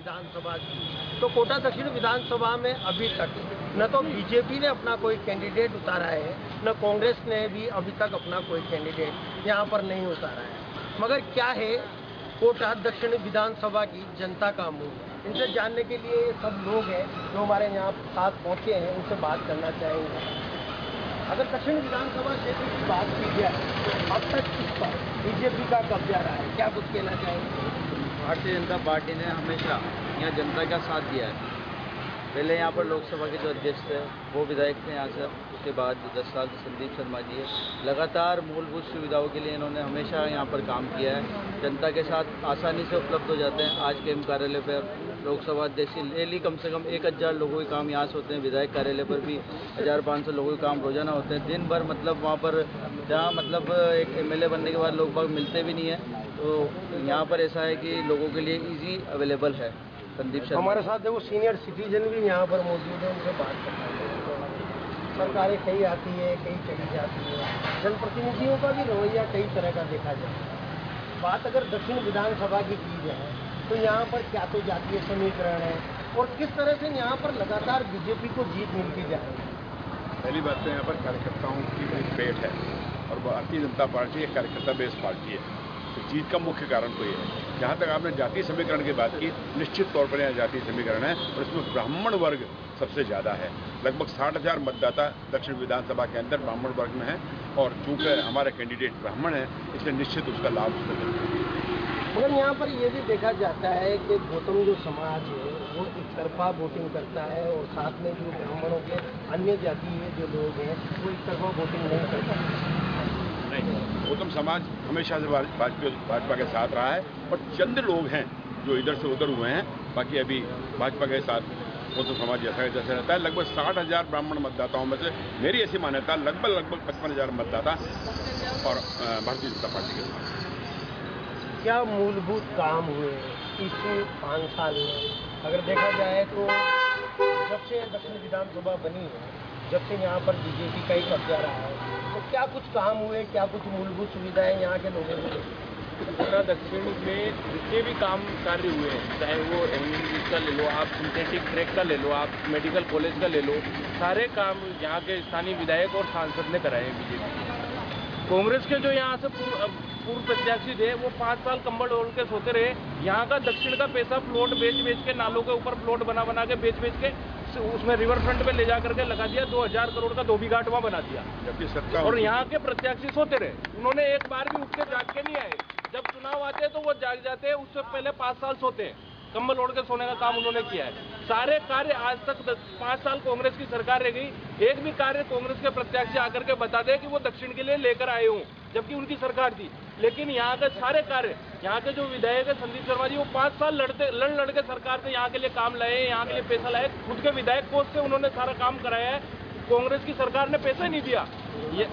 विधानसभा की, तो कोटा दक्षिण विधानसभा में अभी तक न तो बीजेपी ने अपना कोई कैंडिडेट उतारा है, न कांग्रेस ने भी अभी तक अपना कोई कैंडिडेट यहाँ पर नहीं उतारा है। मगर क्या है कोटा दक्षिण विधानसभा की जनता का मुंह, इनसे जानने के लिए सब लोग हैं जो हमारे यहाँ साथ पहुँचे हैं, उनसे बात करना चाहेंगे। अगर दक्षिण विधानसभा क्षेत्र की बात की जाए तो अब तक किस पर बीजेपी का कब्जा रहा है, क्या कुछ कहना चाहेंगे? भारतीय जनता पार्टी ने हमेशा यहाँ जनता का साथ दिया है। पहले यहाँ पर लोकसभा के जो अध्यक्ष थे वो विधायक थे यहाँ से, उसके बाद 10 साल से संदीप शर्मा जी है। लगातार मूलभूत सुविधाओं के लिए इन्होंने हमेशा यहाँ पर काम किया है। जनता के साथ आसानी से उपलब्ध हो जाते हैं। आज के कार्यालय पर लोकसभा अध्यक्ष डेली कम से कम 1000 लोगों के काम यहाँ से होते हैं। विधायक कार्यालय पर भी 1500 लोगों के काम रोजाना होते हैं। दिन भर मतलब वहाँ पर जहाँ मतलब एक MLA बनने के बाद लोग बाग मिलते भी नहीं है, तो यहाँ पर ऐसा है कि लोगों के लिए ईजी अवेलेबल है। संदीप शर्मा हमारे साथ देखो सीनियर सिटीजन भी यहाँ पर मौजूद है, उनसे बात करना है। सरकारें कई आती है, कई चली जाती है, जनप्रतिनिधियों का भी रवैया कई तरह का देखा जाता है। बात अगर दक्षिण विधानसभा की जाए तो यहाँ पर क्या तो जातीय समीकरण है और किस तरह से यहाँ पर लगातार बीजेपी को जीत मिलती जा रही है। पहली बात तो यहाँ पर कार्यकर्ताओं की एक पेट है और भारतीय जनता पार्टी एक कार्यकर्ता बेस्ड पार्टी है। तो जीत का मुख्य कारण तो ये है। जहाँ तक आपने जातीय समीकरण की बात की, निश्चित तौर पर यहाँ जातीय समीकरण है और इसमें ब्राह्मण वर्ग सबसे ज़्यादा है। लगभग 60,000 मतदाता दक्षिण विधानसभा के अंदर ब्राह्मण वर्ग में है और चूंकि हमारा कैंडिडेट ब्राह्मण है इसलिए निश्चित उसका लाभ उसको मिलता है। मगर यहाँ पर ये भी देखा जाता है कि गौतम जो समाज है वो एक तरफा वोटिंग करता है और साथ में जो ब्राह्मणों के अन्य जातीय जो लोग हैं वो एक तरफा वोटिंग नहीं करता। नहीं, गौतम समाज हमेशा से भाजपा के साथ रहा है और चंद लोग हैं जो इधर से उधर हुए हैं। बाकी अभी भाजपा के साथ गौतम समाज जैसा रहता है। लगभग 60,000 ब्राह्मण मतदाताओं में से मेरी ऐसी मान्यता लगभग 55,000 मतदाता और भारतीय जनता पार्टी के साथ। क्या मूलभूत काम हुए इस 5 साल में? अगर देखा जाए तो जब से दक्षिण विधानसभा बनी है, जब से यहाँ पर बीजेपी का ही कब्जा रहा है, तो क्या कुछ काम हुए, क्या कुछ मूलभूत सुविधाएं यहाँ के लोगों को? कोटा दक्षिण में जितने भी काम कार्य हुए हैं, चाहे वो एमयूनिटी का ले लो, आप सिंथेटिक ट्रैक का ले लो, आप मेडिकल कॉलेज का ले लो, सारे काम यहाँ के स्थानीय विधायक और सांसद ने कराए हैं बीजेपी। कांग्रेस के जो यहाँ से पूर्व प्रत्याशी थे वो 5 साल कंबल ओढ़ के सोते रहे। यहाँ का दक्षिण का पैसा प्लॉट बेच के, नालों के ऊपर प्लॉट बना के बेच के उसमें रिवर फ्रंट में ले जा करके लगा दिया। 2000 करोड़ का धोबी घाट वहाँ बना दिया। जबकि सत्ता और यहाँ के प्रत्याशी सोते रहे, उन्होंने एक बार भी उठ के जाग के नहीं आए। जब चुनाव आते हैं तो वो जाग जाते हैं, उससे पहले 5 साल सोते हैं। कंबल ओढ़ के सोने का काम उन्होंने किया है। सारे कार्य आज तक 5 साल कांग्रेस की सरकार रह गई, एक भी कार्य कांग्रेस के प्रत्याशी आकर के बता दे कि वो दक्षिण के लिए लेकर आए हूँ, जबकि उनकी सरकार थी। लेकिन यहाँ के सारे कार्य, यहाँ के जो विधायक है संदीप शर्मा जी, वो 5 साल लड़ के सरकार से यहाँ के लिए काम लाए, यहाँ के लिए पैसा लाए। खुद के विधायक कोष से उन्होंने सारा काम कराया है। कांग्रेस की सरकार ने पैसा नहीं दिया।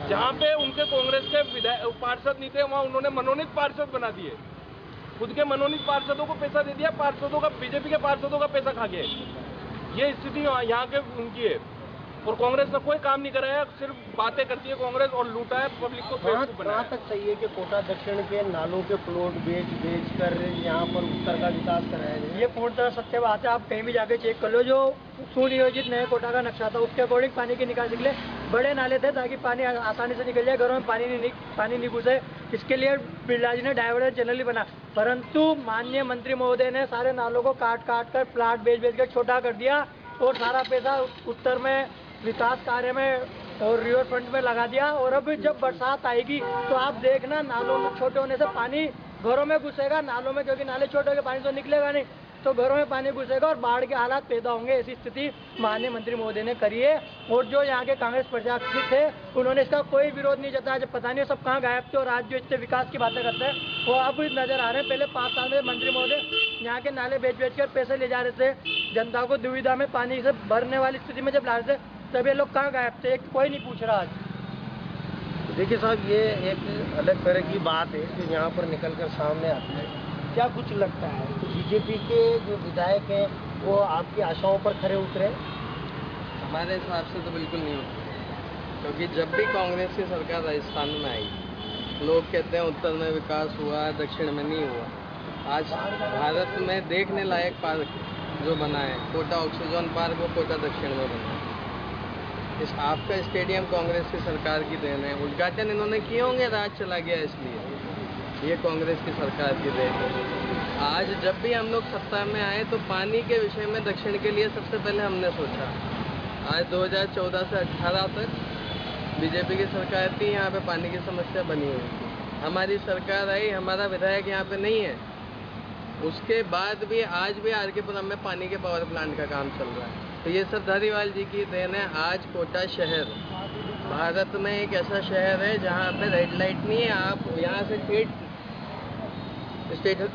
जहाँ पे उनके कांग्रेस के विधायक पार्षद नहीं थे वहाँ उन्होंने मनोनीत पार्षद बना दिए। खुद के मनोनीत पार्षदों को पैसा दे दिया, पार्षदों का बीजेपी के पार्षदों का पैसा खा गए। ये स्थिति यहाँ के उनकी है और कांग्रेस ने कोई काम नहीं कराया, सिर्फ बातें करती है कांग्रेस और लूटा है पब्लिक को। कहाँ तक सही है कि कोटा दक्षिण के नालों के प्लॉट बेच कर यहाँ पर उत्तर का विकास कराया जाए? ये पूर्ण तरह सत्य बात है। आप कहीं भी जाके चेक कर लो, जो सुनियोजित नए कोटा का नक्शा था उसके अकॉर्डिंग पानी की निकासी के लिए बड़े नाले थे ताकि पानी आसानी से निकल जाए, घरों में पानी नहीं घुसे। इसके लिए बिरला जी ने डाइवर्जन चैनल ही बना, परंतु माननीय मंत्री महोदय ने सारे नालों को काट कर प्लाट बेच कर छोटा कर दिया और सारा पैसा उत्तर में विकास कार्य में और रिवर फ्रंट में लगा दिया। और अब जब बरसात आएगी तो आप देखना, नालों में छोटे होने से पानी घरों में घुसेगा, नालों में, क्योंकि नाले छोटे होकर पानी तो निकलेगा नहीं, तो घरों में पानी घुसेगा और बाढ़ के हालात पैदा होंगे। ऐसी स्थिति माननीय मंत्री महोदय ने करी है और जो यहाँ के कांग्रेस प्रत्याशी थे उन्होंने इसका कोई विरोध नहीं जताया। जब पता नहीं सब कहाँ गायब थे और आज जो इतने विकास की बातें करते हैं वो अब नजर आ रहे हैं। पहले 5 साल में मंत्री महोदय यहाँ के नाले बेच कर पैसे ले जा रहे थे, जनता को दुविधा में पानी से भरने वाली स्थिति में जब ला रहे थे तब ये लोग कहाँ गायब थे, कोई नहीं पूछ रहा आज। देखिए साहब, ये एक अलग तरह की बात है जो यहाँ पर निकल कर सामने आती है। क्या कुछ लगता है तो बीजेपी के जो विधायक हैं वो आपकी आशाओं पर खरे उतरे? हमारे हिसाब से तो बिल्कुल नहीं होता, क्योंकि जब भी कांग्रेस की सरकार राजस्थान में आई, लोग कहते हैं उत्तर में विकास हुआ, दक्षिण में नहीं हुआ। आज भारत में देखने लायक पार्क जो बना है, कोटा ऑक्सीजन पार्क, वो कोटा दक्षिण में बना है। इस आपका स्टेडियम कांग्रेस की सरकार की देन है। उद्घाटन इन्होंने किए होंगे, राज चला गया इसलिए। ये कांग्रेस की सरकार की देन है। आज जब भी हम लोग सत्ता में आए तो पानी के विषय में दक्षिण के लिए सबसे पहले हमने सोचा। आज 2014 से 18 तक बीजेपी की सरकार थी, यहाँ पे पानी की समस्या बनी हुई थी। हमारी सरकार आई, हमारा विधायक यहाँ पे नहीं है, उसके बाद भी आज भी आर.के.पुरम में पानी के पावर प्लांट का काम चल रहा है। तो ये सब धारीवाल जी की देन है। आज कोटा शहर भारत में एक ऐसा शहर है जहाँ पे रेड लाइट नहीं है। आप यहाँ से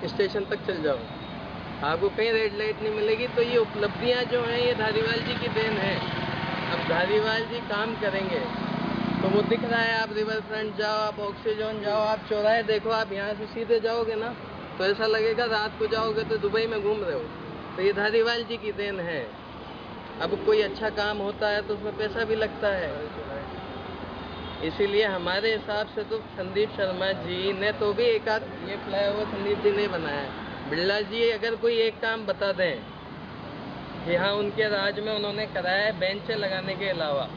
स्टेशन तक चल जाओ, आपको कहीं रेड लाइट नहीं मिलेगी। तो ये उपलब्धियाँ जो हैं ये धारीवाल जी की देन है। अब धारीवाल जी काम करेंगे तो वो दिख रहा है। आप रिवर फ्रंट जाओ, आप ऑक्सीजन जाओ, आप चौराहे देखो, आप यहाँ से सीधे जाओगे ना तो ऐसा लगेगा रात को जाओगे तो दुबई में घूम रहे हो। तो ये धारीवाल जी की देन है। अब कोई अच्छा काम होता है तो उसमें पैसा भी लगता है, इसीलिए हमारे हिसाब से तो संदीप शर्मा जी ने तो भी एक आध ये फ्लाईओवर संदीप जी ने बनाया है। बिरला जी अगर कोई एक काम बता दें कि हाँ उनके राज में उन्होंने कराया है बेंचें लगाने के अलावा,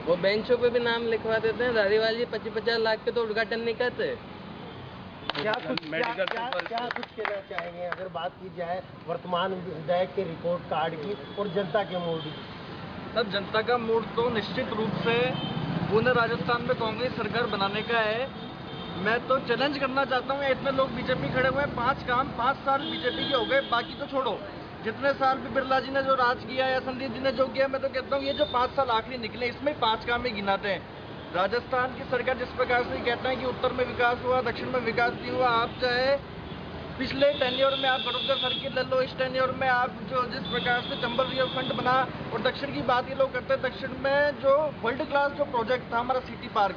वो बेंचों पे भी नाम लिखवा देते हैं। धारीवाल जी 25-50 लाख के तो उद्घाटन नहीं करते। क्या कुछ कहना चाहेंगे अगर बात की जाए वर्तमान विधायक के रिपोर्ट कार्ड की और जनता के मूड की? तब जनता का मूड तो निश्चित रूप से पुनः राजस्थान में कांग्रेस सरकार बनाने का है। मैं तो चैलेंज करना चाहता हूँ, इतने लोग बीजेपी खड़े हुए हैं, 5 काम 5 साल बीजेपी के हो गए, बाकी तो छोड़ो। जितने साल भी बिरला जी ने जो राज किया या संदीप जी ने जो किया, मैं तो कहता हूँ ये जो 5 साल आखिरी निकले इसमें 5 काम ही गिनाते हैं। राजस्थान की सरकार जिस प्रकार से कहते हैं कि उत्तर में विकास हुआ, दक्षिण में विकास नहीं हुआ। आप चाहे पिछले टेन्योर में आप बड़ौदा सर्किट ले लो, इस टेन्योर में आप जो जिस प्रकार से चंबल रिवर फ्रंट बना, और दक्षिण की बात ये लोग करते हैं, दक्षिण में जो वर्ल्ड क्लास जो प्रोजेक्ट था हमारा सिटी पार्क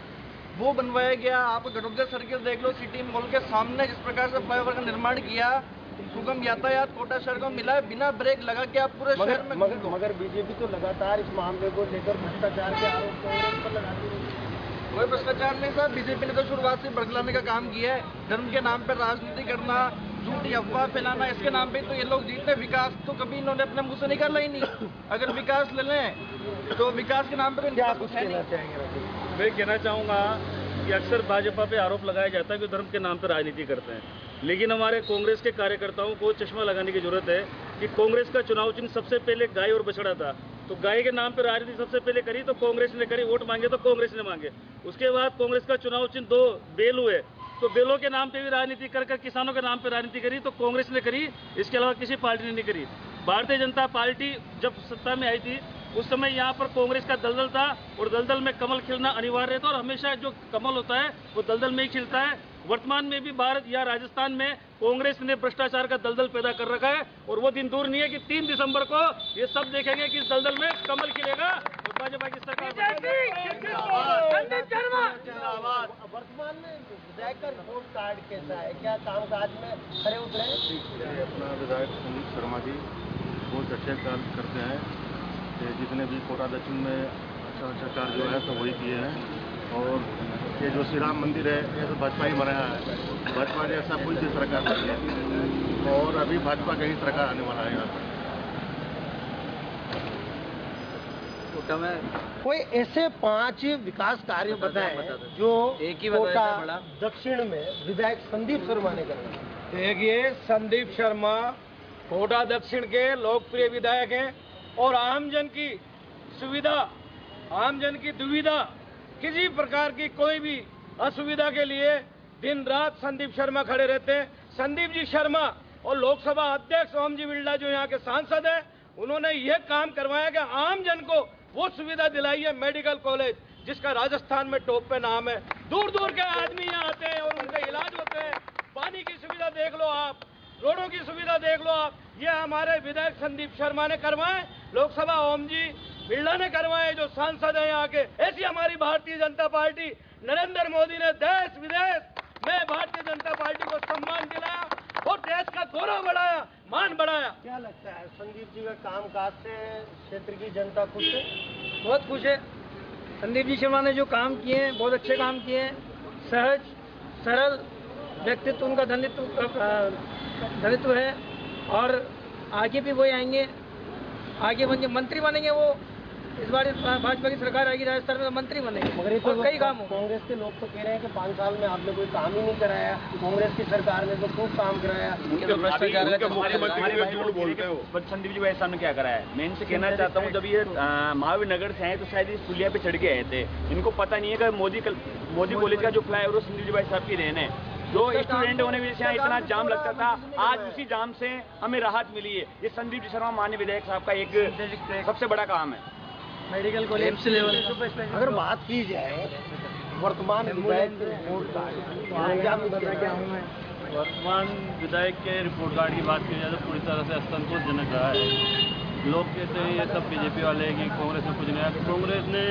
वो बनवाया गया। आप गड़ौदा सर्किल देख लो, सिटी मॉल के सामने जिस प्रकार से फ्लाईओवर का निर्माण किया, सुगम यातायात कोटा शहर को मिला है, बिना ब्रेक लगा के आप पूरे शहर में। मगर बीजेपी तो लगातार इस मामले को लेकर भ्रष्टाचार के आरोप पर लगाती है। कोई भ्रष्टाचार नहीं साहब, बीजेपी ने तो शुरुआत से बरगलाने का काम किया है। धर्म के नाम पर राजनीति करना, झूठी अफवाह फैलाना, इसके नाम पे तो ये लोग जीतते। विकास तो कभी इन्होंने अपने मुंह से निकाला ही नहीं। अगर विकास ले लें तो विकास के नाम पर क्या कुछ कहना चाहेंगे? मैं कहना चाहूँगा कि अक्सर भाजपा पे आरोप लगाया जाता है कि धर्म के नाम पर राजनीति करते हैं, लेकिन हमारे कांग्रेस के कार्यकर्ताओं को चश्मा लगाने की जरूरत है कि कांग्रेस का चुनाव चिन्ह सबसे पहले गाय और बछड़ा था। तो गाय के नाम पर राजनीति सबसे पहले करी तो कांग्रेस ने करी, वोट मांगे तो कांग्रेस ने मांगे। उसके बाद कांग्रेस का चुनाव चिन्ह 2 बेल हुए, तो बेलों के नाम पे भी राजनीति कर किसानों के नाम पे राजनीति करी तो कांग्रेस ने करी, इसके अलावा किसी पार्टी ने नहीं करी। भारतीय जनता पार्टी जब सत्ता में आई थी उस समय यहाँ पर कांग्रेस का दलदल था, और दलदल में कमल खिलना अनिवार्य था, और हमेशा जो कमल होता है वो दलदल में ही खिलता है। वर्तमान में भी भारत या राजस्थान में कांग्रेस ने भ्रष्टाचार का दलदल पैदा कर रखा है, और वो दिन दूर नहीं है कि 3 दिसंबर को ये सब देखेंगे कि इस दलदल में कमल खिलेगा और भाजपा की सरकार। वर्तमान में विधायक का रिपोर्ट कार्ड कैसा है? क्या कामकाज में खरे उतरे? अपना विधायक संदीप शर्मा जी बहुत अच्छे कार्य करते हैं। जितने भी कोटा दक्षिण में अच्छा कार्य जो है तो वही किए हैं। और ये जो श्री राम मंदिर है ये तो भाजपा ही बनाया है। भाजपा ने ऐसा कोई भी सरकार नहीं है, और अभी भाजपा का ही सरकार आने वाला है यहाँ पर। कोई ऐसे 5 विकास कार्य बताएं जो कोटा दक्षिण में विधायक संदीप शर्मा ने कराया। देखिए, संदीप शर्मा कोटा दक्षिण के लोकप्रिय विधायक हैं, और आमजन की सुविधा, आमजन की दुविधा, किसी प्रकार की कोई भी असुविधा के लिए दिन रात संदीप शर्मा खड़े रहते हैं। संदीप जी शर्मा और लोकसभा अध्यक्ष ओम जी बिरला जो यहाँ के सांसद हैं, उन्होंने ये काम करवाया कि आमजन को वो सुविधा दिलाई है, मेडिकल कॉलेज जिसका राजस्थान में टॉप पे नाम है। दूर दूर के आदमी यहाँ आते हैं और उनके इलाज होते हैं। पानी की सुविधा देख लो आप, रोडों की सुविधा देख लो आप, ये हमारे विधायक संदीप शर्मा ने करवाए। लोकसभा ओम जी बिरला ने करवाए जो सांसद है यहाँ के। ऐसी हमारी भारतीय जनता पार्टी, नरेंद्र मोदी ने देश विदेश में भारतीय जनता पार्टी को सम्मान दिलाया और देश का गौरव बढ़ाया, मान बढ़ाया। क्या लगता है संदीप जी का कामकाज से क्षेत्र की जनता खुश है? बहुत खुश है। संदीप जी शर्मा ने जो काम किए हैं बहुत अच्छे काम किए हैं, सहज सरल व्यक्तित्व, उनका धनित्व है और आगे भी वही आएंगे, आगे बन मंत्री बनेंगे वो। इस बार भाजपा की सरकार आएगी राजस्थान में, मंत्री बनेंगे मगर और कई काम हो। कांग्रेस के लोग तो कह रहे हैं कि 5 साल में आपने कोई काम ही नहीं कराया, कांग्रेस की सरकार ने तो खूब काम कराया। संदीप जी भाई सामने क्या करा है, मैं इनसे कहना चाहता हूँ, जब ये महावीर नगर से आए तो शायद इस पुलिया पे चढ़ के आए थे। इनको पता नहीं है कि मोदी कॉलेज का जो फ्लाईओवर संदीप जी भाई साहब की देन है। जो स्टूडेंट होने की वजह से यहाँ इतना जाम लगता था, आज उसी जाम से हमें राहत मिली है। ये संदीप जी शर्मा माननीय विधायक साहब का एक सबसे बड़ा काम है। Medical college level. अगर बात की जाए वर्तमान विधायक के रिपोर्ट कार्ड, वर्तमान विधायक के रिपोर्ट कार्ड की बात की जाए तो पूरी तरह से असंतोषजनक रहा है। लोग कहते हैं ये सब बीजेपी वाले कि कांग्रेस में कुछ नहीं है। कांग्रेस ने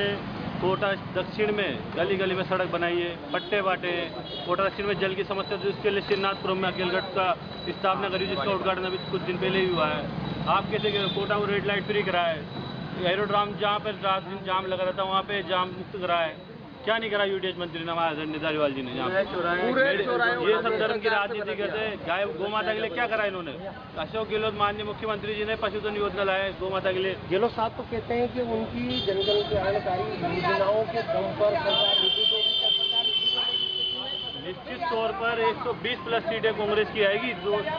कोटा दक्षिण में गली गली में सड़क बनाई है, पट्टे बांटे हैं। कोटा दक्षिण में जल की समस्या थी, उसके लिए श्रीनाथपुरम में अकेलगढ़ का स्थापना करी, जिसका उद्घाटन अभी कुछ दिन पहले ही हुआ है। आप कहते हैं कि कोटा को रेड लाइट फ्री कराए, एरोड्राम जहाँ पर रात दिन जाम लगा रहता है वहाँ पे जाम मुक्त कराए। क्या नहीं करा यूडीएच मंत्री निधारीवाल जी ने? यहाँ ये सब धर्म की राजनीति करते हैं। गाय गौ माता के लिए क्या करा इन्होंने? अशोक गहलोत माननीय मुख्यमंत्री जी ने पशुधन योजना लाया गौ माता के लिए। गहलोत साहब तो कहते हैं कि उनकी जनकल्याणकारी योजनाओं के दम पर निश्चित तौर पर 120 प्लस सीटें कांग्रेस की आएगी।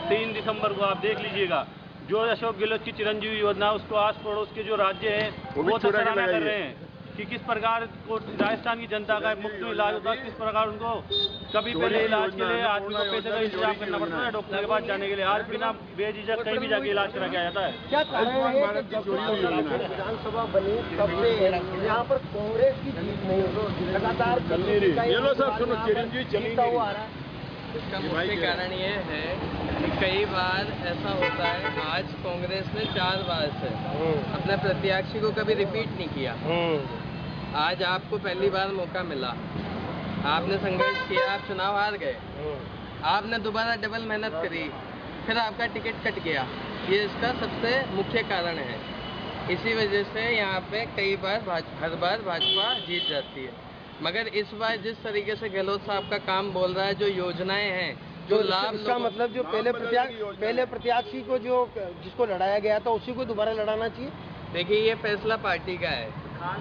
3 दिसंबर को आप देख लीजिएगा। जो अशोक गहलोत की चिरंजीवी योजना, उसको आस पड़ोस के जो राज्य हैं वो तो सराहना कर रहे हैं कि किस प्रकार को राजस्थान की जनता का मुफ्त इलाज होता है, किस प्रकार उनको कभी पहले इलाज के लिए आदमी को पैसे का इंतजाम करना पड़ता है डॉक्टर के पास जाने के लिए। आज बिना बेझिझक कहीं भी जाके इलाज करा के आ जाता है। क्या कारण है कि जब विधानसभा बनी तब से यहाँ पर कांग्रेस की जीत नहीं हुई, लगातार जीतता हुआ आ रहा है। इसका मुख्य कारण ये है कि कई बार ऐसा होता है, आज कांग्रेस ने 4 बार से अपने प्रत्याशी को कभी रिपीट नहीं किया। आज आपको पहली बार मौका मिला, आपने संघर्ष किया, आप चुनाव हार गए, आपने दोबारा डबल मेहनत करी, फिर आपका टिकट कट गया। ये इसका सबसे मुख्य कारण है। इसी वजह से यहाँ पे कई बार हर बार भाजपा जीत जाती है। मगर इस बार जिस तरीके से गहलोत साहब का काम बोल रहा है, जो योजनाएं हैं, जो लाभ, इसका मतलब जो पहले प्रत्याशी को जिसको लड़ाया गया था उसी को दोबारा लड़ाना चाहिए। देखिए, ये फैसला पार्टी का है।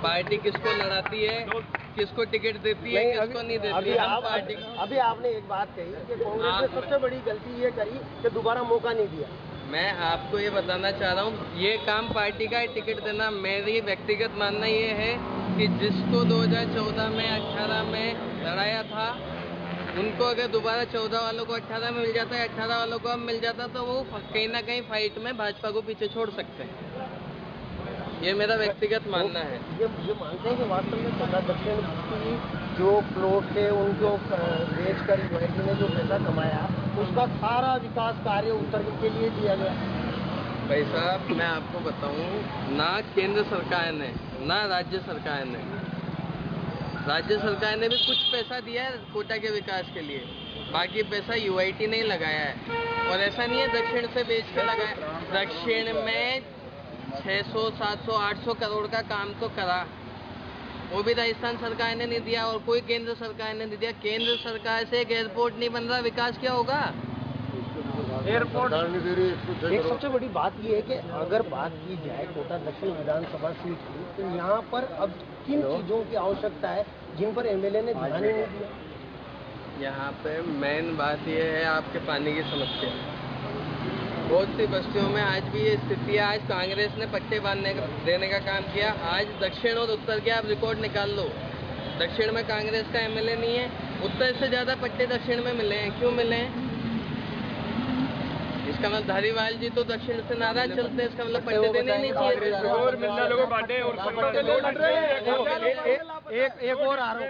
पार्टी किसको लड़ाती है, किसको टिकट देती है, किसको नहीं देती है। अभी आपने एक बात कही कि कांग्रेस ने सबसे बड़ी गलती ये करी कि दोबारा मौका नहीं दिया। मैं आपको ये बताना चाह रहा हूँ, ये काम पार्टी का है टिकट देना। मेरी व्यक्तिगत मानना ये है कि जिसको 2014 में 18 में लड़ाया था, उनको अगर दोबारा 14 वालों को 18 में मिल जाता है, 18 वालों को अब मिल जाता, तो वो कहीं ना कहीं फाइट में भाजपा को पीछे छोड़ सकते हैं। ये मेरा व्यक्तिगत मानना है। ये मानते हैं कि वास्तव में कोटा दक्षिण की जो प्लॉट थे उनको बेचकर यूआईटी ने जो पैसा कमाया, उसका सारा विकास कार्य उत्तर के लिए दिया गया। भाई साहब, मैं आपको बताऊं, ना केंद्र सरकार ने ना राज्य सरकार ने, राज्य सरकार ने भी कुछ पैसा दिया है कोटा के विकास के लिए, बाकी पैसा यूआईटी ने ही लगाया है। और ऐसा नहीं है दक्षिण से बेच के लगाया। दक्षिण में 600, 700, 800 करोड़ का काम तो करा, वो भी राजस्थान सरकार ने नहीं दिया और कोई केंद्र सरकार ने नहीं दिया। केंद्र सरकार से एक एयरपोर्ट नहीं बन रहा, विकास क्या होगा? एयरपोर्ट एक सबसे बड़ी बात यह है कि अगर बात की जाए कोटा दक्षिण विधानसभा सीट की, तो यहाँ पर अब किन चीजों की आवश्यकता है जिन पर एमएलए ने ध्यान ही नहीं दिया? यहाँ पे मेन बात यह है आपके पानी की समस्या। बहुत सी बस्तियों में आज भी ये स्थिति है। आज कांग्रेस ने पट्टे देने का काम किया। आज दक्षिण और उत्तर के आप रिकॉर्ड निकाल लो, दक्षिण में कांग्रेस का एमएलए नहीं है, उत्तर से ज़्यादा पट्टे दक्षिण में मिले हैं। क्यों मिले हैं? इसका मतलब धारीवाल जी तो दक्षिण से नाराज चलते हैं, इसका मतलब पट्टे देने नहीं चाहिए। एक और आरोप,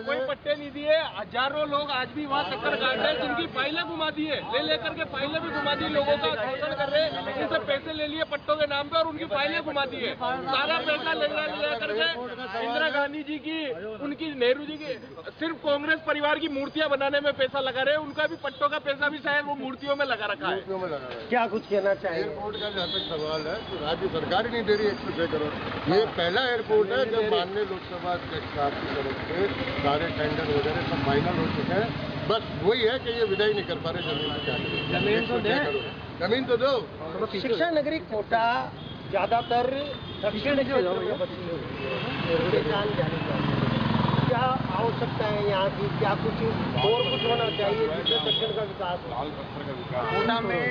कोई पट्टे नहीं दिए। हजारों लोग आज भी वहाँ चक्कर काट रहे हैं, जिनकी फाइलें घुमा दी है, ले लेकर के फाइलें भी घुमा दी, लोगों का शोषण कर रहे हैं, उनसे पैसे ले लिए पट्टों के नाम पे और उनकी फाइलें घुमा दी है। सारा पैसा ले करके इंदिरा गांधी जी की, उनकी नेहरू जी की, सिर्फ कांग्रेस परिवार की मूर्तियां बनाने में पैसा लगा रहे हैं। उनका भी पट्टों का पैसा भी शायद वो मूर्तियों में लगा रखा है। क्या कुछ कहना चाहिए? एयरपोर्ट का जहाँ तक सवाल है, तो राज्य सरकार ही नहीं दे रही 106 करोड़। ये पहला एयरपोर्ट है जब माननीय लोकसभा अध्यक्ष साहब की तरफ से सारे टेंडर वगैरह सब फाइनल हो चुके हैं। बस वही है कि ये विदाई नहीं कर पा रहे जमीन में क्या करें। जमीन तो दो। शिक्षा नगरी कोटा ज्यादातर दक्षिण क्षेत्र में पहचान जानी चाहिए। क्या आवश्यकता है यहाँ की, क्या कुछ और कुछ होना चाहिए जिससे दक्षिण का विकास हो? कोटा में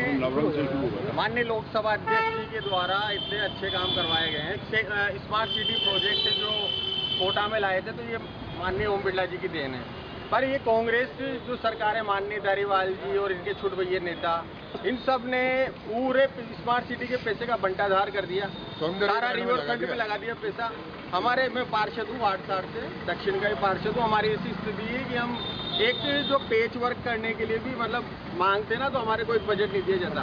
माननीय लोकसभा अध्यक्ष जी के द्वारा इतने अच्छे काम करवाए गए हैं। स्मार्ट सिटी प्रोजेक्ट जो कोटा में लाए थे तो ये माननीय ओम बिरला जी की देन है। पर ये कांग्रेस जो सरकार है, माननीय धारीवाल जी और इनके छुटभैया नेता, इन सब ने पूरे स्मार्ट सिटी के पैसे का बंटाधार कर दिया। सारा रिवर फ्रंट में लगा दिया पैसा। हमारे मैं पार्षद हूँ वार्ड 60 से, दक्षिण का ही पार्षद हूँ। हमारी ऐसी स्थिति है कि हम एक जो पेच वर्क करने के लिए भी मतलब मांगते ना तो हमारे को एक बजट नहीं दिया जाता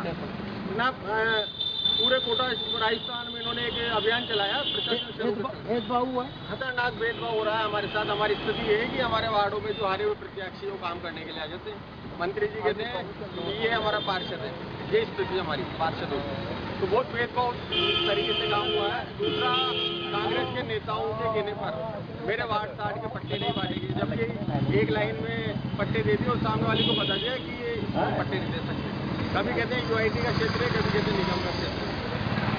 ना। पूरे कोटा राजस्थान में इन्होंने एक अभियान चलाया, भेदभाव हुआ, खतरनाक भेदभाव हो रहा है हमारे साथ। हमारी स्थिति ये है कि हमारे वार्डों में जो हारे हुए प्रत्याशी वो काम करने के लिए आ जाते हैं। मंत्री जी कहते हैं कि ये हमारा पार्षद है, ये स्थिति हमारी पार्षदों की। तो बहुत भेदभाव तरीके से काम हुआ है। दूसरा, कांग्रेस के नेताओं के कहने पर मेरे वार्ड 60 के पट्टे नहीं बांटे गए, जबकि एक लाइन में पट्टे दे दिए और सामने वाले को बता दिया कि ये पट्टे नहीं दे सकते। कभी कहते हैं यूआईटी का क्षेत्र है, कभी कहते हैं निगम का क्षेत्र है।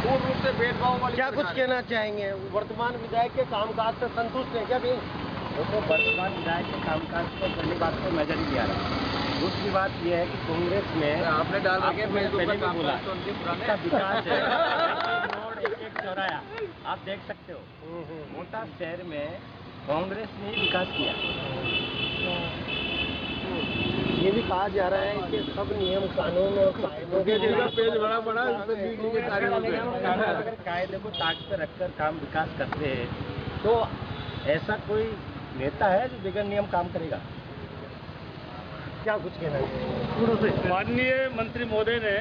पूर्ण रूप से भेदभाव वाली। क्या कुछ कहना चाहेंगे? वर्तमान विधायक के कामकाज से संतुष्ट है क्या भी? तो वर्तमान विधायक के कामकाज को पहली बात तो नजर ही नहीं आ रहा। दूसरी बात यह है कि कांग्रेस में आपने डाल रखे पहले भी बोला इसका विकास है। एक चौराया आप देख सकते हो, मोटा शहर में कांग्रेस ने विकास किया। ये भी कहा जा रहा है कि सब नियम कानून और पेज बड़ा अगर कायदे को ताक पे रखकर काम विकास करते हैं तो ऐसा कोई नेता है जो बगैर नियम काम करेगा? क्या कुछ कहना है? माननीय मंत्री महोदय ने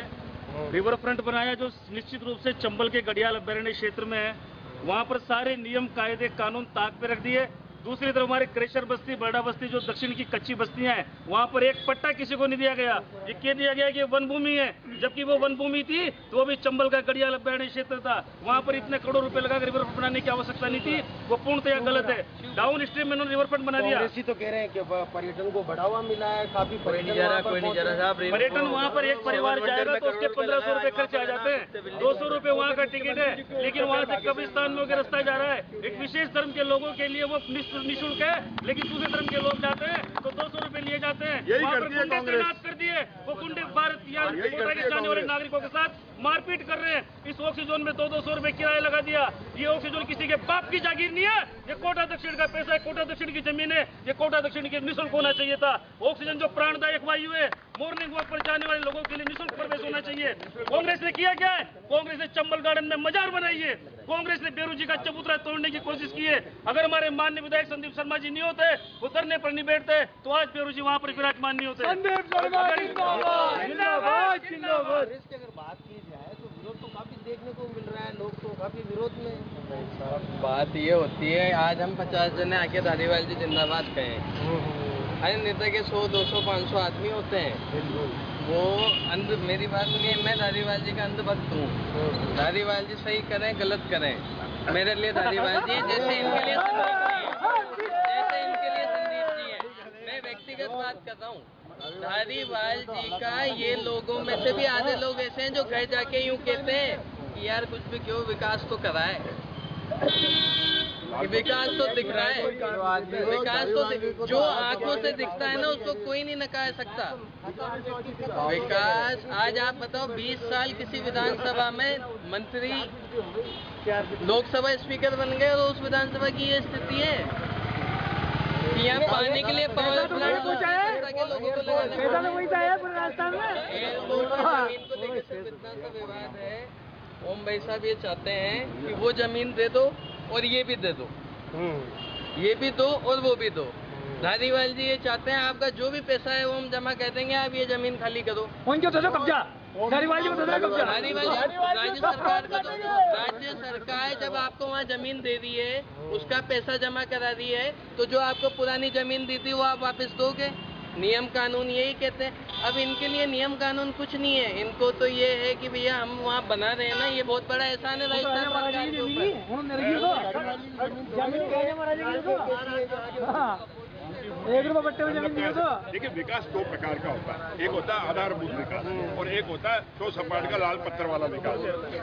रिवर फ्रंट बनाया जो निश्चित रूप से चंबल के गढ़ियाल अभ्यारण्य क्षेत्र में है। वहां पर सारे नियम कायदे कानून ताक पे रख दिए। दूसरी तरफ हमारे क्रेशर बस्ती, बरडा बस्ती जो दक्षिण की कच्ची बस्तियां हैं, वहां पर एक पट्टा किसी को नहीं दिया गया। ये कह दिया गया कि वन भूमि है, जबकि वो वन भूमि थी तो वो भी चंबल का गढ़ियाल अभ्यारण्य क्षेत्र था। वहां पर इतने करोड़ रुपए लगाकर रिवर फ्रंट बनाने की आवश्यकता नहीं थी। वो पूर्णतया गलत है। डाउन स्ट्रीम में उन्होंने रिवर फ्रंट बना दिया। कांग्रेसी तो कह रहे हैं कि पर्यटन को बढ़ावा मिला है, काफी पर्यटन वहाँ पर एक परिवार जाएगा तो उसके 1500 रुपए खर्च आ जाते हैं। 200 रुपए वहाँ का टिकट है, लेकिन वहाँ से कब्रिस्तान में रास्ता जा रहा है। एक विशेष धर्म के लोगों के लिए वो निःशुल्क है, लेकिन दूसरे धर्म के लोग जाते हैं तो 200 रुपए लिए जाते हैं। वहाँ पर गुंडे तैनात कर दिए। वो गुंडे भारत या कोटा के जाने वाले नागरिकों के साथ मारपीट कर रहे हैं। इस ऑक्सीजन में 200 रुपए किराया लगा दिया। ये ऑक्सीजन किसी के बाप की जागीर नहीं है, ये कोटा दक्षिण का पैसा है, कोटा दक्षिण की जमीन है। ये कोटा दक्षिण की निःशुल्क होना चाहिए था। ऑक्सीजन जो प्राणदायक वायु है, मॉर्निंग वॉक पर जाने वाले लोगों के लिए निःशुल्क प्रवेश होना चाहिए। कांग्रेस ने किया क्या है? कांग्रेस ने चंबल गार्डन में मजार बनाई है। कांग्रेस ने बेरू जी का चबूतरा तोड़ने की कोशिश की है। अगर हमारे माननीय विधायक संदीप शर्मा जी नहीं होते, वो धरने पर नहीं बैठते, तो आज बेरू जी वहाँ पर विराजमान नहीं होते। संदीप शर्मा जिंदाबाद, जिंदाबाद। की अगर बात की जाए तो विरोध तो काफी देखने को मिल रहा है, लोग तो काफी विरोध में। बात ये होती है, आज हम 50 जने आके धारीवाल जी जिंदाबाद कहें। अरे नेता के 100, 200, 500 आदमी होते हैं। वो अंध, मेरी बात सुनिए, मैं धारीवाल जी का अंधभक्त हूँ। धारीवाल जी सही करें गलत करें, मेरे लिए धारीवाल जी जैसे इनके लिए संदीप जी है। मैं व्यक्तिगत बात कर रहा हूँ। धारीवाल जी का ये लोगों में से भी आधे लोग ऐसे हैं जो घर जाके यूँ कहते हैं कि यार कुछ भी क्यों, विकास तो करा है, विकास तो दिख रहा है, विकास तो जो आंखों से दिखता है ना उसको कोई नहीं नकार सकता। विकास आज आप बताओ, 20 साल किसी विधानसभा में मंत्री लोकसभा स्पीकर बन गए और उस विधानसभा की ये स्थिति है कि यहाँ पानी के लिए पावर प्लांट के लोगों को लगाना जमीन को लेकर सिर्फ इतना सा विवाद है। ओम भाई साहब ये चाहते हैं कि वो जमीन दे दो और ये भी दे दो, ये भी दो और वो भी दो। धारीवाल जी ये चाहते हैं आपका जो भी पैसा है वो हम जमा कर देंगे, आप ये जमीन खाली करो। उनके तो कब्जा धारीवाल जी को कब्जा। राज्य सरकार का तो राज्य सरकार जब आपको वहाँ जमीन दे दी है, उसका पैसा जमा करा दी है, तो जो आपको पुरानी जमीन दी थी वो आप वापस दोगे? नियम कानून यही कहते हैं। अब इनके लिए नियम कानून कुछ नहीं है, इनको तो ये है कि भैया हम वहाँ बना रहे हैं ना, ये बहुत बड़ा एहसान है राजस्थान सरकार के ऊपर। देखिए, विकास दो प्रकार का होता है, एक होता है आधारभूत विकास और एक होता है ठोस सपाट का लाल पत्थर वाला विकास।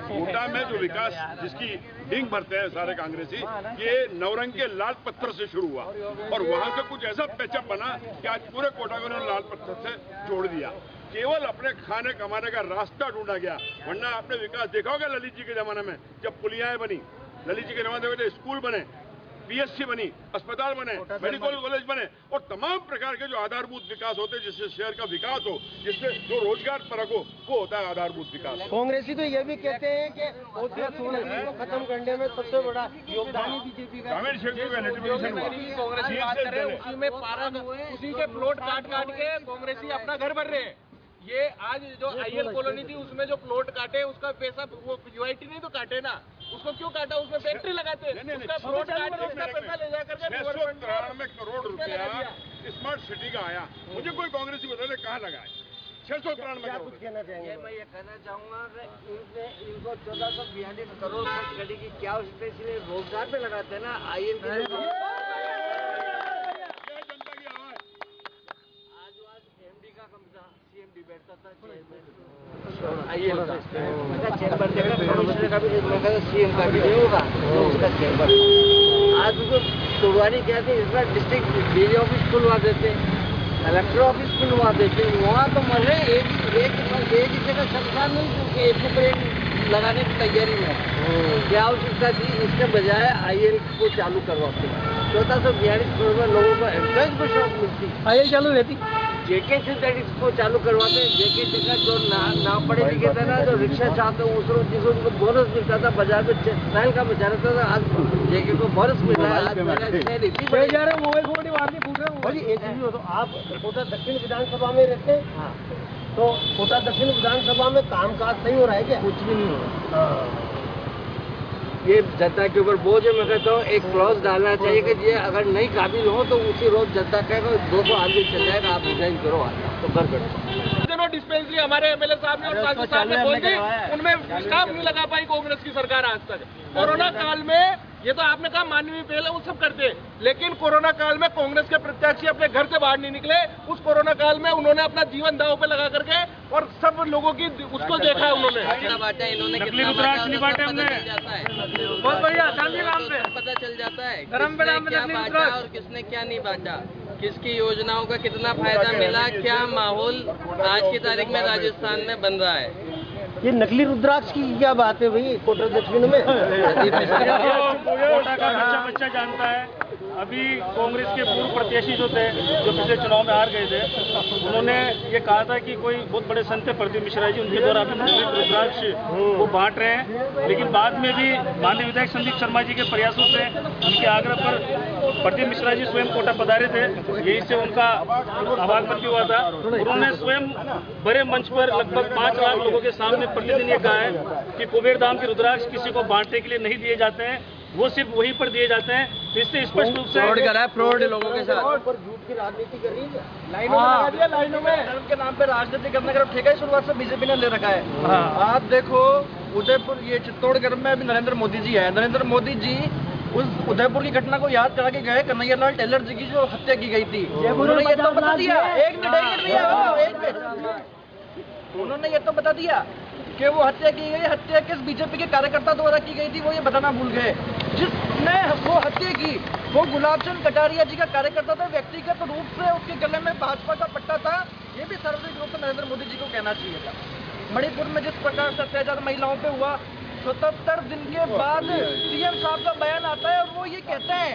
कोटा में जो विकास जिसकी डिंग भरते हैं सारे कांग्रेसी, ये नवरंग के लाल पत्थर से शुरू हुआ और वहां से कुछ ऐसा पैचअप बना कि आज पूरे कोटा को उन्होंने लाल पत्थर से जोड़ दिया। केवल अपने खाने कमाने का रास्ता ढूंढा गया, वरना आपने विकास देखा होगा ललित जी के जमाने में, जब पुलियाएं बनी, ललित जी के जमाने में स्कूल बने, पीएससी बनी, अस्पताल बने, मेडिकल कॉलेज बने और तमाम प्रकार के जो आधारभूत विकास होते हैं जिससे शहर का विकास हो, जिससे जो रोजगार परक हो, वो होता है आधारभूत विकास। कांग्रेसी तो ये भी कहते हैं कि औद्योगिक नीति को खत्म करने में सबसे बड़ा योगदान बीजेपी का। ग्रामीण क्षेत्रों का इलेक्ट्रिफिकेशन हुआ। कांग्रेस की बात कर रहे हैं, उसी में पारा उसी के प्लॉट काट के कांग्रेसी अपना घर भर रहे हैं। ये आज जो आईएल कॉलोनी थी उसमें जो प्लॉट काटे उसका पैसा वो यूआईटी नहीं तो काटे ना, उसको क्यों काटा? उसमें फैक्ट्री लगाते हैं, उसका प्लॉट काट के उसका पैसा ले जाकर के 693 करोड़ रुपया स्मार्ट सिटी का आया। मुझे कोई कांग्रेसी बता दे कहाँ लगा है 693 करोड़। कुछ कहना चाहेंगे? मैं ये कहना चाहूँगा कि इनको 1442 करोड़ खर्च करने की क्या आवश्यकता है, इसलिए रोजगार पे लगाते हैं ना। आईएल के बैठता था सीएम का भी नहीं होगा तो उसका चेंबर। आज उसको तोड़वानी क्या थी, इस बार डिस्ट्रिक्ट डीजी ऑफिस खुलवा देते, कलेक्टर ऑफिस खुलवा देते, वहाँ तो मरे एक ही जगह शमशान नहीं, क्योंकि एक लगाने की तैयारी में क्या आवश्यकता थी, इसके बजाय आईएल को चालू करवाते 1442 करोड़ लोगों को एम्प्लॉयज को शॉप मिलती, आईएल चालू रहती, जेके सिंथेटिक्स को चालू करवाते हैं। जेके जगह जो ना पढ़े लिखे थे ना, जो रिक्शा चाहते हैं उस रोज जिसको उनको बोनस मिलता था, बाजार में ट्रायल का बचा रहता था, आज जेके को बोनस मिल रहा है। आज मोबाइल फोन नहीं पूछ रहे भाई एक चीज हो, तो आप कोटा दक्षिण विधानसभा में रहते हैं, तो कोटा दक्षिण विधानसभा में कामकाज सही हो रहा है क्या? कुछ भी नहीं हो रहा, ये जनता के ऊपर बोझ है। मैं कहता हूँ एक क्लॉज डालना चाहिए कि ये अगर नहीं काबिल हो तो उसी रोज जनता कहेगा 200 आदमी चल जाएगा, आप रिजाइन करो तो घर बैठो। डिस्पेंसरी हमारे एमएलए साहब ने और सांसद साहब ने खोल दी, उनमें स्टाफ नहीं लगा पाई कांग्रेस की सरकार आज तक। कोरोना काल में ये तो आपने कहा मानवीय पहल है, वो सब करते, लेकिन कोरोना काल में कांग्रेस के प्रत्याशी अपने घर से बाहर नहीं निकले। उस कोरोना काल में उन्होंने अपना जीवन दांव पे लगा करके और सब लोगों की उसको देखा है उन्होंने। बांटा इन्होंने कितना बहुत बढ़िया, पता चल जाता है किसने क्या बांटा और किसने क्या नहीं बांटा, किसकी योजनाओं का कितना फायदा मिला, क्या माहौल आज की तारीख में राजस्थान में बन रहा है। ये नकली रुद्राक्ष की क्या बात है भाई कोटा दक्षिण में? कोटा का बच्चा जानता है। अभी कांग्रेस के पूर्व प्रत्याशी जो थे, जो पिछले चुनाव में हार गए थे, उन्होंने ये कहा था कि कोई बहुत बड़े संत है प्रदीप मिश्रा जी, उनके द्वारा अभी रुद्राक्ष वो बांट रहे हैं। लेकिन बाद में भी माननीय विधायक संदीप शर्मा जी के प्रयासों से, उनके आग्रह पर प्रदीप मिश्रा जी स्वयं कोटा पधारे थे, यहीं से उनका आवागमन भी हुआ था। उन्होंने स्वयं बड़े मंच पर लगभग 5 लाख लोगों के सामने प्रतिदिन ये कहा है कि कुबेर धाम के रुद्राक्ष किसी को बांटने के लिए नहीं दिए जाते हैं, वो सिर्फ वहीं पर दिए जाते हैं। तो इससे स्पष्ट रूप से फ्रॉड करा है, फ्रॉड लोगों के साथ झूठ की राजनीति कर रही है, लाइनों में लगा दिया, लाइनों में धर्म के नाम पे राजनीति करने का ठेका ही शुरुआत से बीजेपी ने ले रखा है। आप देखो उदयपुर, ये चित्तौड़गढ़ में अभी नरेंद्र मोदी जी है, नरेंद्र मोदी जी उस उदयपुर की घटना को याद करा के गए, कन्हैया लाल टेलर जी की जो हत्या की गई थी, उन्होंने ये तो बता दिया, उन्होंने ये तो बता दिया कि वो हत्या की गई, हत्या किस बीजेपी के कार्यकर्ता द्वारा की गई थी वो ये बताना भूल गए। जिसने वो हत्या की वो गुलाब चंद कटारिया जी का कार्यकर्ता था, व्यक्तिगत रूप से उसके गले में भाजपा का पट्टा था। ये भी सार्वजनिक रूप से नरेंद्र मोदी जी को कहना चाहिए था। मणिपुर में जिस प्रकार से अत्याचार महिलाओं पे हुआ, 77 दिन के बाद सीएम साहब का बयान आता है और वो ये कहते हैं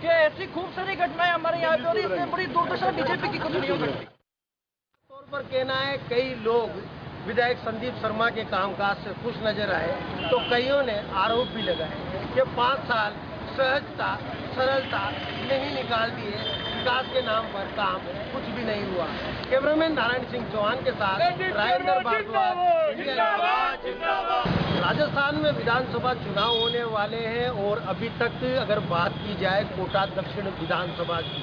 कि ऐसी खूब सारी घटनाएं हमारे यहाँ पे हो रही है, इससे बड़ी दुर्दशा बीजेपी की कुछ नहीं हो सकती। तौर पर कहना है कई लोग विधायक संदीप शर्मा के कामकाज से खुश नजर आए, तो कईयों ने आरोप भी लगाए कि 5 साल सहजता सरलता नहीं निकाल दिए, विकास के नाम पर काम कुछ भी नहीं हुआ। कैमरामैन नारायण सिंह चौहान के साथ राजेंद्र भारद्वाज। राजस्थान में विधानसभा चुनाव होने वाले हैं और अभी तक अगर बात की जाए कोटा दक्षिण विधानसभा की